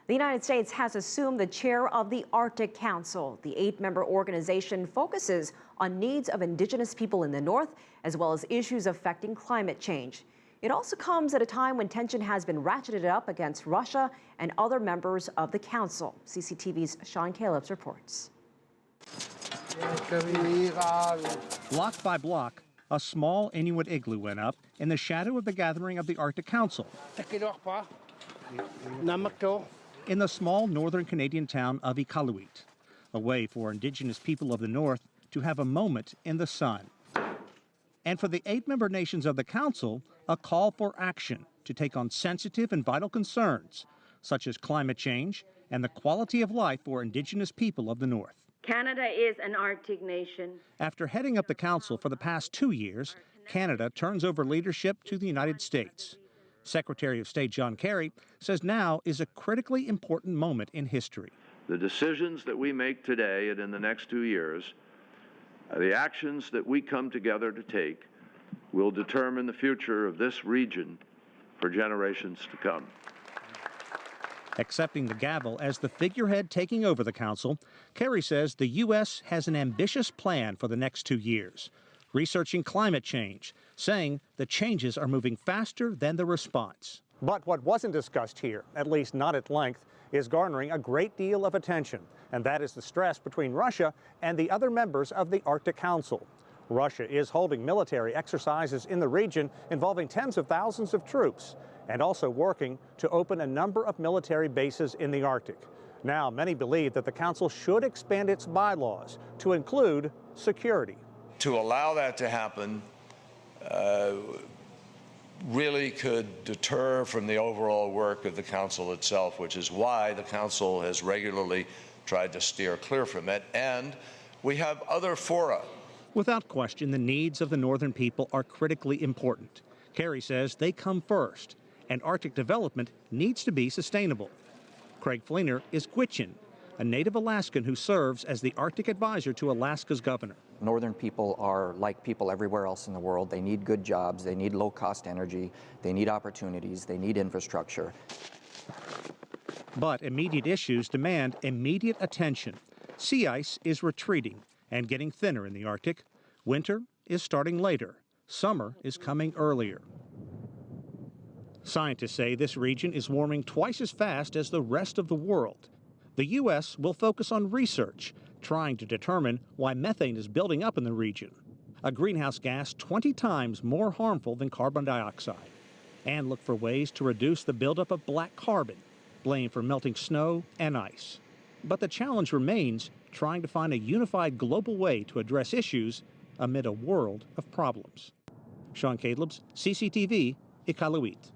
The United States has assumed the chair of the Arctic Council. The 8-member organization focuses on needs of indigenous people in the North, as well as issues affecting climate change. It also comes at a time when tension has been ratcheted up against Russia and other members of the Council. CCTV's Callebs reports. Block by block, a small Inuit igloo went up in the shadow of the gathering of the Arctic Council in the small northern Canadian town of Iqaluit, a way for indigenous people of the North to have a moment in the sun. And for the 8-member nations of the Council, a call for action to take on sensitive and vital concerns, such as climate change and the quality of life for indigenous people of the North. Canada is an Arctic nation. After heading up the Council for the past 2 years, Canada turns over leadership to the United States. Secretary of State John Kerry says now is a critically important moment in history. The decisions that we make today and in the next 2 years, the actions that we come together to take, will determine the future of this region for generations to come. Accepting the gavel as the figurehead taking over the Council, Kerry says the U.S. has an ambitious plan for the next 2 years, researching climate change, saying the changes are moving faster than the response. But what wasn't discussed here, at least not at length, is garnering a great deal of attention, and that is the stress between Russia and the other members of the Arctic Council. Russia is holding military exercises in the region involving tens of thousands of troops, and also working to open a number of military bases in the Arctic. Now, many believe that the Council should expand its bylaws to include security. To allow that to happen really could deter from the overall work of the Council itself, which is why the Council has regularly tried to steer clear from it. And we have other fora. Without question, the needs of the northern people are critically important. Kerry says they come first, and Arctic development needs to be sustainable. Craig Fleener is Gwich'in, a native Alaskan who serves as the Arctic advisor to Alaska's governor. Northern people are like people everywhere else in the world. They need good jobs, they need low-cost energy, they need opportunities, they need infrastructure. But immediate issues demand immediate attention. Sea ice is retreating and getting thinner in the Arctic. Winter is starting later. Summer is coming earlier. Scientists say this region is warming twice as fast as the rest of the world. The U.S. will focus on research, trying to determine why methane is building up in the region, a greenhouse gas 20 times more harmful than carbon dioxide, and look for ways to reduce the buildup of black carbon, blamed for melting snow and ice. But the challenge remains trying to find a unified global way to address issues amid a world of problems. Callebs, CCTV, Iqaluit.